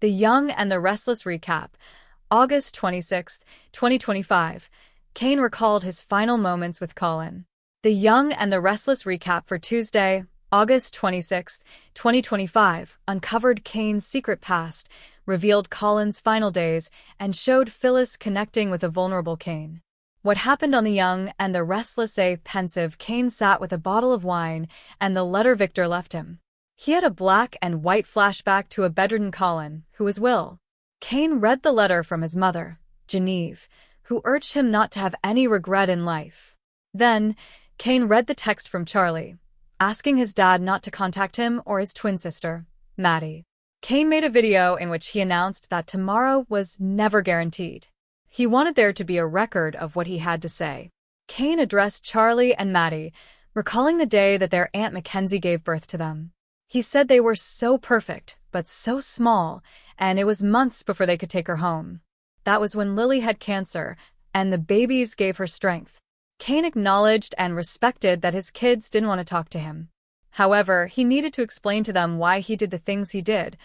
The Young and the Restless recap. August 26, 2025. Kane recalled his final moments with Colin. The Young and the Restless recap for Tuesday, August 26, 2025, uncovered Kane's secret past, revealed Colin's final days, and showed Phyllis connecting with a vulnerable Kane. What happened on The Young and the Restless? A pensive Kane sat with a bottle of wine and the letter Victor left him. He had a black and white flashback to a bedridden Colin, who was Will. Kane read the letter from his mother, Genevieve, who urged him not to have any regret in life. Then, Kane read the text from Charlie, asking his dad not to contact him or his twin sister, Maddie. Kane made a video in which he announced that tomorrow was never guaranteed. He wanted there to be a record of what he had to say. Kane addressed Charlie and Maddie, recalling the day that their Aunt Mackenzie gave birth to them. He said they were so perfect, but so small, and it was months before they could take her home. That was when Lily had cancer, and the babies gave her strength. Kane acknowledged and respected that his kids didn't want to talk to him. However, he needed to explain to them why he did the things he did,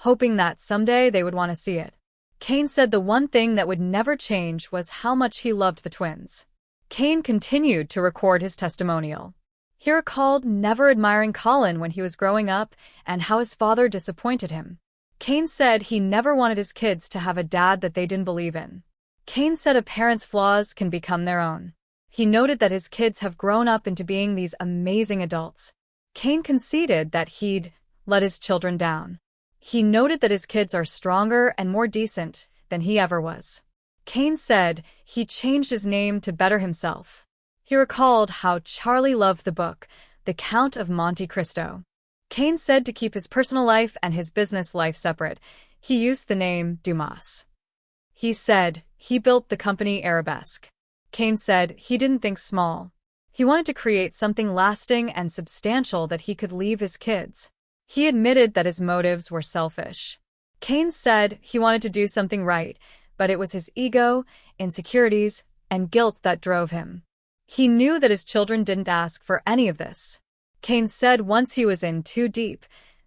hoping that someday they would want to see it. Kane said the one thing that would never change was how much he loved the twins. Kane continued to record his testimonial. He recalled never admiring Colin when he was growing up and how his father disappointed him. Kane said he never wanted his kids to have a dad that they didn't believe in. Kane said a parent's flaws can become their own. He noted that his kids have grown up into being these amazing adults. Kane conceded that he'd let his children down. He noted that his kids are stronger and more decent than he ever was. Kane said he changed his name to better himself. He recalled how Charlie loved the book, The Count of Monte Cristo. Kane said to keep his personal life and his business life separate, he used the name Dumas. He said he built the company Arabesque. Kane said he didn't think small. He wanted to create something lasting and substantial that he could leave his kids. He admitted that his motives were selfish. Kane said he wanted to do something right, but it was his ego, insecurities, and guilt that drove him. He knew that his children didn't ask for any of this. Kane said once he was in too deep,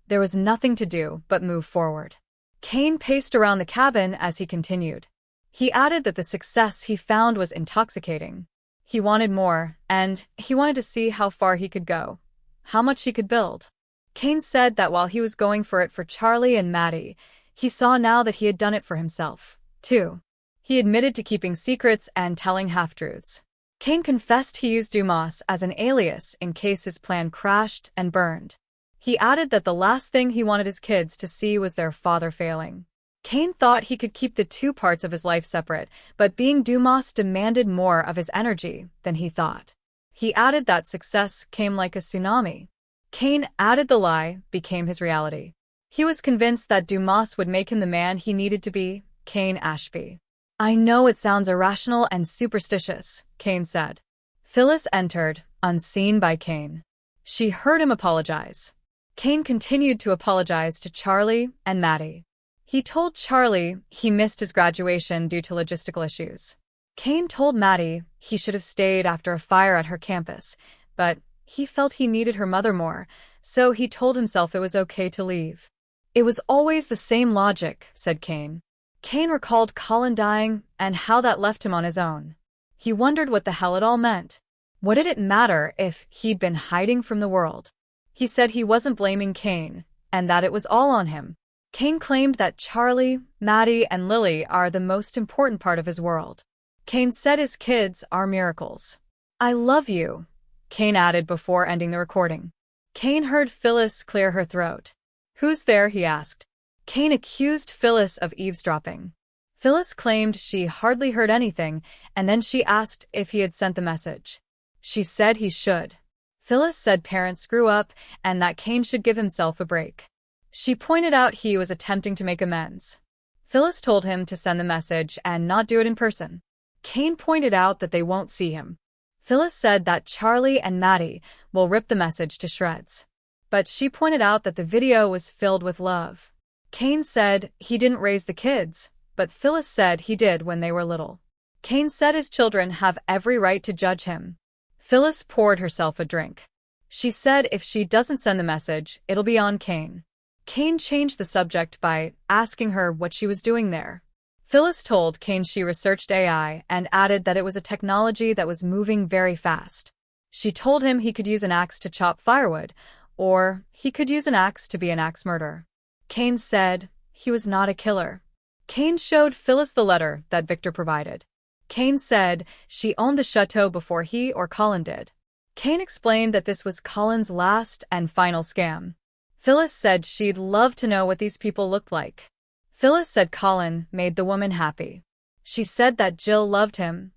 there was nothing to do but move forward. Kane paced around the cabin as he continued. He added that the success he found was intoxicating. He wanted more, and he wanted to see how far he could go, how much he could build. Kane said that while he was going for it for Charlie and Maddie, he saw now that he had done it for himself, too. He admitted to keeping secrets and telling half-truths. Kane confessed he used Dumas as an alias in case his plan crashed and burned. He added that the last thing he wanted his kids to see was their father failing. Kane thought he could keep the two parts of his life separate, but being Dumas demanded more of his energy than he thought. He added that success came like a tsunami. Kane added the lie became his reality. He was convinced that Dumas would make him the man he needed to be, Kane Ashby. I know it sounds irrational and superstitious, Kane said. Phyllis entered, unseen by Kane. She heard him apologize. Kane continued to apologize to Charlie and Maddie. He told Charlie he missed his graduation due to logistical issues. Kane told Maddie he should have stayed after a fire at her campus, but he felt he needed her mother more, so he told himself it was okay to leave. It was always the same logic, said Kane. Kane recalled Colin dying and how that left him on his own. He wondered what the hell it all meant. What did it matter if he'd been hiding from the world? He said he wasn't blaming Kane, and that it was all on him. Kane claimed that Charlie, Maddie, and Lily are the most important part of his world. Kane said his kids are miracles. I love you, Kane added before ending the recording. Kane heard Phyllis clear her throat. Who's there? He asked. Kane accused Phyllis of eavesdropping. Phyllis claimed she hardly heard anything, and then she asked if he had sent the message. She said he should. Phyllis said parents grew up and that Kane should give himself a break. She pointed out he was attempting to make amends. Phyllis told him to send the message and not do it in person. Kane pointed out that they won't see him. Phyllis said that Charlie and Maddie will rip the message to shreds. But she pointed out that the video was filled with love. Kane said he didn't raise the kids, but Phyllis said he did when they were little. Kane said his children have every right to judge him. Phyllis poured herself a drink. She said if she doesn't send the message, it'll be on Kane. Kane changed the subject by asking her what she was doing there. Phyllis told Kane she researched AI and added that it was a technology that was moving very fast. She told him he could use an axe to chop firewood, or he could use an axe to be an axe murderer. Kane said he was not a killer. Kane showed Phyllis the letter that Victor provided. Kane said she owned the chateau before he or Colin did. Kane explained that this was Colin's last and final scam. Phyllis said she'd love to know what these people looked like. Phyllis said Colin made the woman happy. She said that Jill loved him,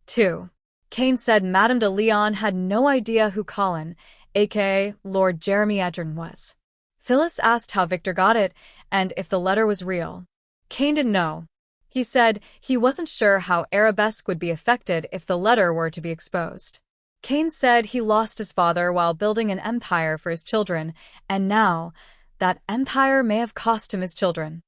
too. Kane said Madame de Leon had no idea who Colin, aka Lord Jeremy Edgerton, was. Phyllis asked how Victor got it and if the letter was real. Kane didn't know. He said he wasn't sure how Arabesque would be affected if the letter were to be exposed. Kane said he lost his father while building an empire for his children, and now that empire may have cost him his children.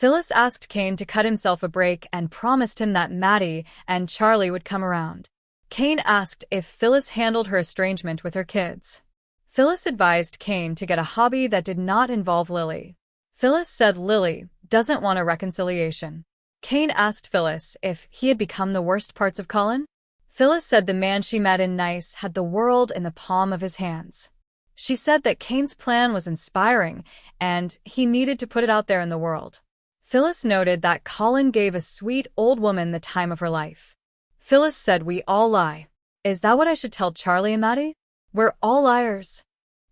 Phyllis asked Kane to cut himself a break and promised him that Maddie and Charlie would come around. Kane asked if Phyllis handled her estrangement with her kids. Phyllis advised Kane to get a hobby that did not involve Lily. Phyllis said Lily doesn't want a reconciliation. Kane asked Phyllis if he had become the worst parts of Colin. Phyllis said the man she met in Nice had the world in the palm of his hands. She said that Kane's plan was inspiring and he needed to put it out there in the world. Phyllis noted that Colin gave a sweet old woman the time of her life. Phyllis said we all lie. Is that what I should tell Charlie and Maddie? We're all liars.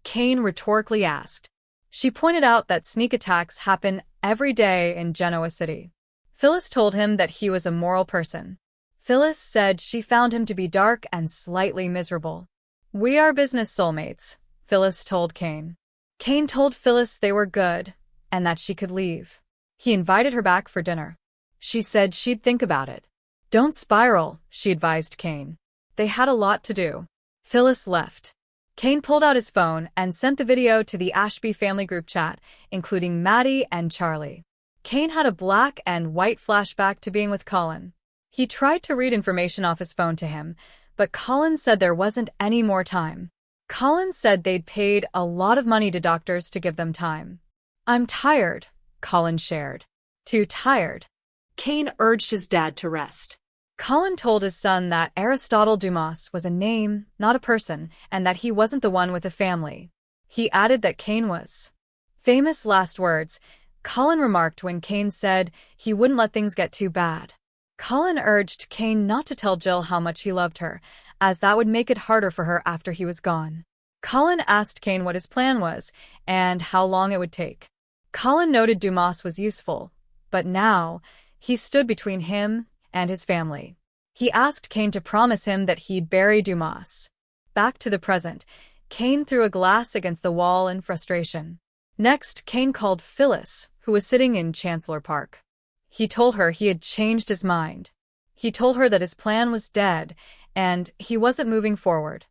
Kane rhetorically asked. She pointed out that sneak attacks happen every day in Genoa City. Phyllis told him that he was a moral person. Phyllis said she found him to be dark and slightly miserable. We are business soulmates, Phyllis told Kane. Kane told Phyllis they were good and that she could leave. He invited her back for dinner. She said she'd think about it. Don't spiral, she advised Kane. They had a lot to do. Phyllis left. Kane pulled out his phone and sent the video to the Ashby family group chat, including Maddie and Charlie. Kane had a black and white flashback to being with Colin. He tried to read information off his phone to him, but Colin said there wasn't any more time. Colin said they'd paid a lot of money to doctors to give them time. I'm tired, Colin shared. Too tired. Kane urged his dad to rest. Colin told his son that Aristotle Dumas was a name, not a person, and that he wasn't the one with a family. He added that Kane was. Famous last words, Colin remarked when Kane said he wouldn't let things get too bad. Colin urged Kane not to tell Jill how much he loved her, as that would make it harder for her after he was gone. Colin asked Kane what his plan was and how long it would take. Colin noted Dumas was useful, but now he stood between him and his family. He asked Kane to promise him that he'd bury Dumas. Back to the present, Kane threw a glass against the wall in frustration. Next, Kane called Phyllis, who was sitting in Chancellor Park. He told her he had changed his mind. He told her that his plan was dead and he wasn't moving forward.